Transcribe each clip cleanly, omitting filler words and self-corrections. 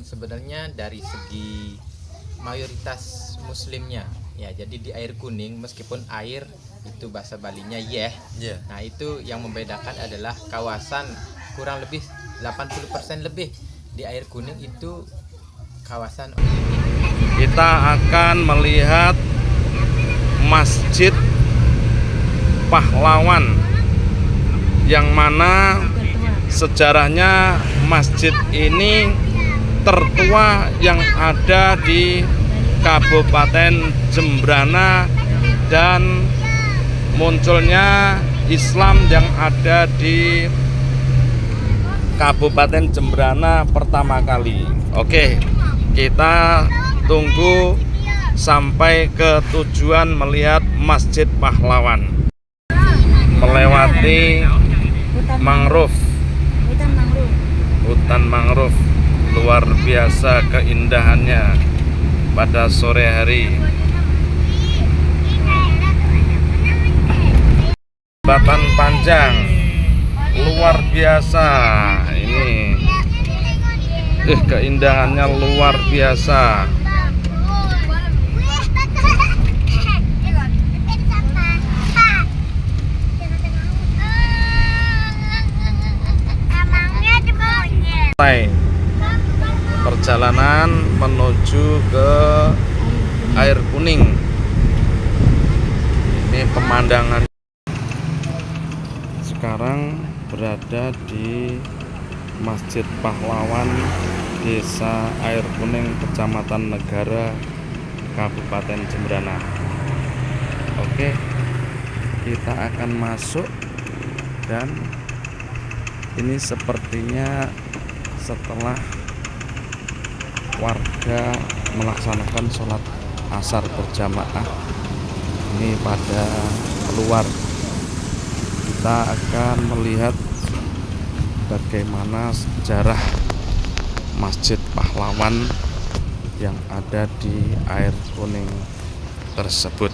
sebenarnya dari segi mayoritas muslimnya ya, jadi di air kuning meskipun air itu bahasa Balinya nah itu yang membedakan adalah kawasan kurang lebih 80% lebih di air kuning itu kawasan. Kita akan melihat Masjid Pahlawan, yang mana sejarahnya masjid ini tertua yang ada di Kabupaten Jembrana, dan munculnya Islam yang ada di Kabupaten Jembrana pertama kali. Oke, kita tunggu sampai ke tujuan melihat Masjid Pahlawan, melewati hutan mangrove. Luar biasa keindahannya pada sore hari. Jembatan panjang luar biasa ini, keindahannya luar biasa. Perjalanan menuju ke air kuning. Ini pemandangan. Sekarang berada di Masjid Pahlawan, Desa Air Kuning, Kecamatan Negara, Kabupaten Jembrana. Oke, kita akan masuk, dan ini sepertinya setelah warga melaksanakan sholat asar berjamaah ini pada keluar. Kita akan melihat bagaimana sejarah Masjid Pahlawan yang ada di air kuning tersebut.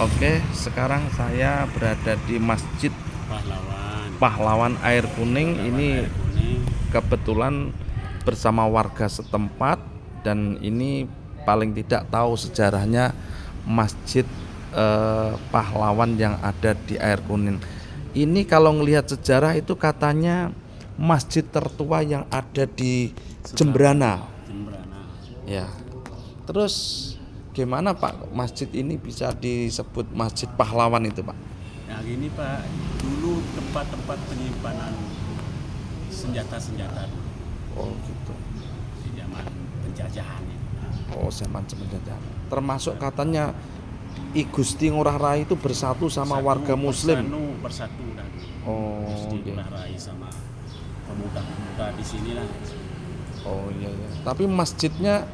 Oke, sekarang saya berada di Masjid Pahlawan Air Kuning. Ini kebetulan bersama warga setempat, dan ini paling tidak tahu sejarahnya Masjid Pahlawan yang ada di air kuning. Ini kalau ngelihat sejarah itu katanya masjid tertua yang ada di Jembrana. Ya. Terus gimana Pak, masjid ini bisa disebut Masjid Pahlawan itu Pak? Nah gini Pak, dulu tempat-tempat penyimpanan senjata-senjata. Oh gitu. Di zaman penjajahan itu. Oh, zaman penjajahan. Termasuk katanya I Gusti Ngurah Rai itu bersatu sama warga Muslim. Bersatu dan Gusti Ngurah Rai sama pemuda-pemuda di sini lah. Oh iya. Tapi masjidnya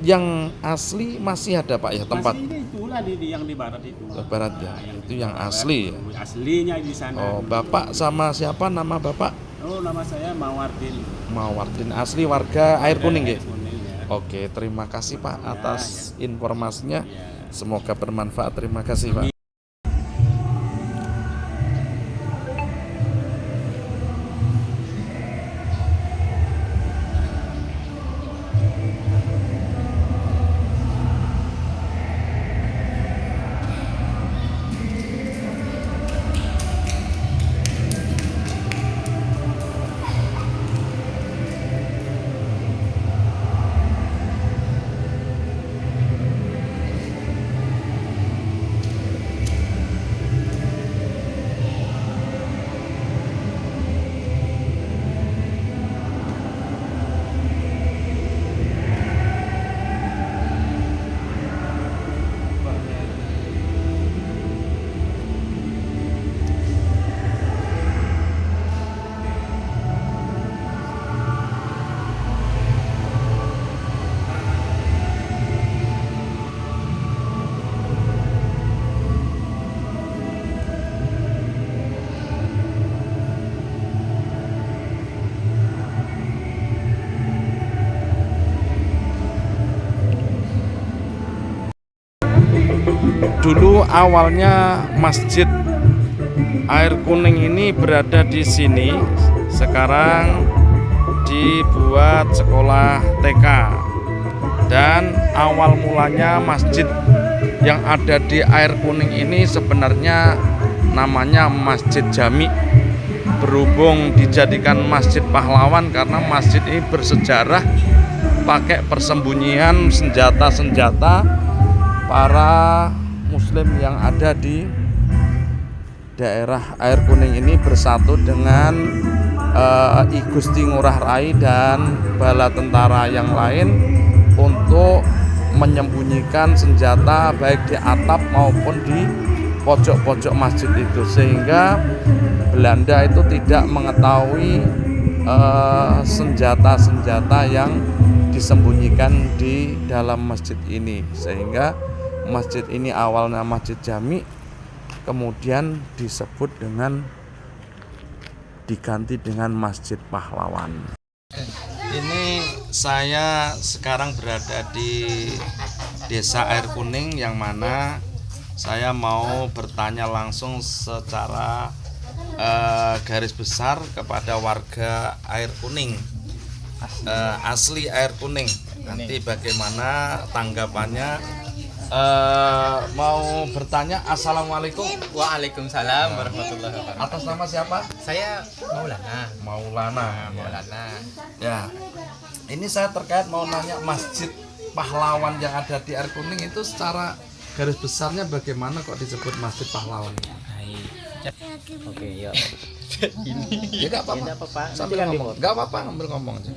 yang asli masih ada Pak ya, tempat? Masih itulah yang di barat itu. Barat ya. Nah, itu yang asli ya. Aslinya di sana. Oh, Bapak sama siapa nama Bapak? Oh, nama saya Mawardin, asli warga air kuning ya. Ya. Oke, terima kasih Pak atas informasinya. Semoga bermanfaat. Terima kasih Pak. Dulu awalnya Masjid Air Kuning ini berada di sini. Sekarang dibuat sekolah TK. Dan awal mulanya masjid yang ada di Air Kuning ini sebenarnya namanya Masjid Jami. Berhubung dijadikan Masjid Pahlawan karena masjid ini bersejarah pakai persembunyian senjata-senjata para muslim yang ada di daerah Air Kuning ini bersatu dengan I Gusti Ngurah Rai dan bala tentara yang lain untuk menyembunyikan senjata baik di atap maupun di pojok-pojok masjid itu, sehingga Belanda itu tidak mengetahui senjata-senjata yang disembunyikan di dalam masjid ini, sehingga masjid ini awalnya Masjid Jami kemudian disebut dengan diganti dengan Masjid Pahlawan. Ini saya sekarang berada di Desa Air Kuning, yang mana saya mau bertanya langsung secara garis besar kepada warga Air Kuning, asli Air Kuning. Nanti bagaimana tanggapannya? Mau bertanya. Assalamualaikum. Waalaikumsalam warahmatullahi wabarakatuh. Atas nama siapa? Saya Maulana. Maulana. Ya. Ini saya terkait mau nanya Masjid Pahlawan yang ada di Air Kuning itu secara garis besarnya bagaimana kok disebut Masjid Pahlawan? Oke, yuk. Ya nggak apa-apa. Sambil ngomong. Nggak apa-apa, sambil ngomong aja.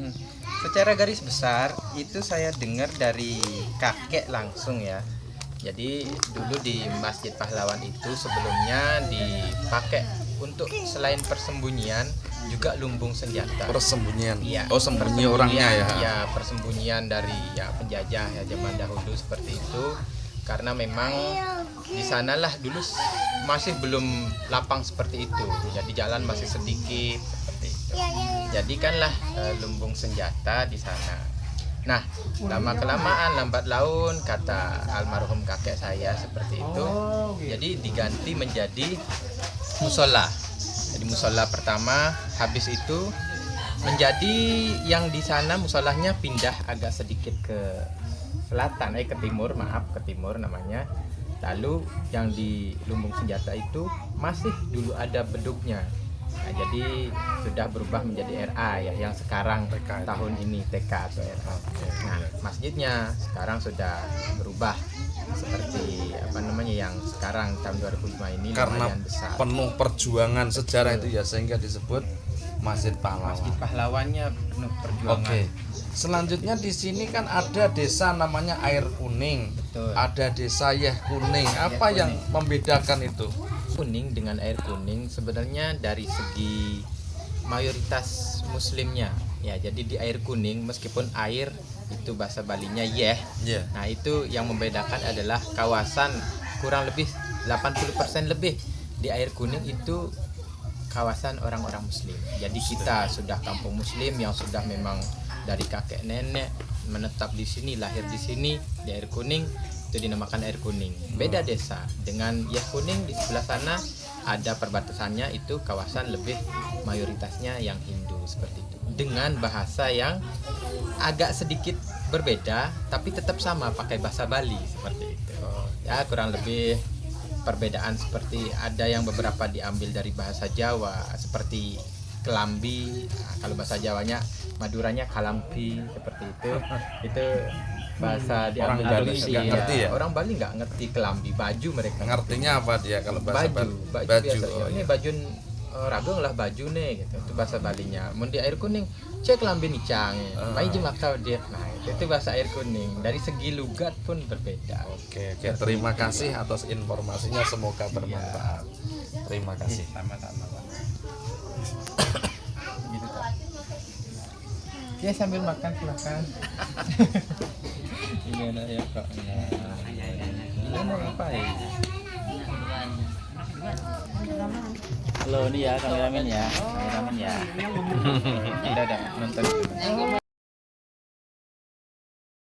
Secara garis besar itu saya dengar dari kakek langsung ya. Jadi dulu di Masjid Pahlawan itu sebelumnya dipakai untuk selain persembunyian juga lumbung senjata. Persembunyian. Iya. Oh, sembunyi orangnya ya. Ya, persembunyian dari penjajah ya zaman dahulu seperti itu. Karena memang di sanalah dulu masih belum lapang seperti itu. Jadi jalan masih sedikit seperti itu. Jadikanlah lumbung senjata di sana. Nah, lama kelamaan lambat laun kata almarhum kakek saya seperti itu. Jadi diganti menjadi musola. Jadi musola pertama, habis itu menjadi yang di sana musolahnya pindah agak sedikit ke selatan, ke timur namanya. Lalu yang di lumbung senjata itu masih dulu ada beduknya. Nah, jadi sudah berubah menjadi RA ya, yang sekarang TK tahun ini TK atau RA. Nah, masjidnya sekarang sudah berubah seperti yang sekarang tahun 2005 ini karena lumayan besar. Penuh perjuangan sejarah itu ya, sehingga disebut Masjid Pahlawan. Masjid Pahlawannya penuh perjuangan. Oke. Selanjutnya di sini kan ada desa namanya Air Kuning. Betul. Ada desa Yeh Kuning. Apa yang membedakan itu? Kuning dengan Air Kuning sebenarnya dari segi mayoritas muslimnya ya. Jadi di Air Kuning meskipun air itu bahasa Balinya Yeh. Nah, itu yang membedakan adalah kawasan kurang lebih 80% lebih di Air Kuning itu kawasan orang-orang muslim. Jadi kita sudah kampung muslim yang sudah memang dari kakek nenek menetap di sini, lahir di sini di Air Kuning, itu dinamakan Air Kuning. Beda desa dengan Yeh Kuning, di sebelah sana ada perbatasannya, itu kawasan lebih mayoritasnya yang Hindu seperti itu. Dengan bahasa yang agak sedikit berbeda tapi tetap sama, pakai bahasa Bali seperti itu. Ya, kurang lebih perbedaan seperti ada yang beberapa diambil dari bahasa Jawa seperti kelambi. Nah, kalau bahasa Jawanya Maduranya kalampi seperti itu. Itu bahasa diambil Orang dari Bali nggak ngerti ya? Orang Bali nggak ngerti kelambi, baju mereka. Ngertinya apa dia kalau bahasa baju Bali? biasa. Oh, Ini iya. baju ragung lah baju nih gitu. Itu bahasa Balinya. Mun di Air Kuning cek kelambi nicang. Mai jemakau dia. Nah, itu bahasa Air Kuning. Dari segi lugat pun berbeda. Oke, terima kasih atas informasinya, semoga bermanfaat. Terima kasih. Sama-sama, Pak. Gitu, Pak. Ya, sambil makan silakan. Ini enak ya, Kak. Ini apa ya? Halo, ini ya kameramen ya. Udah nonton.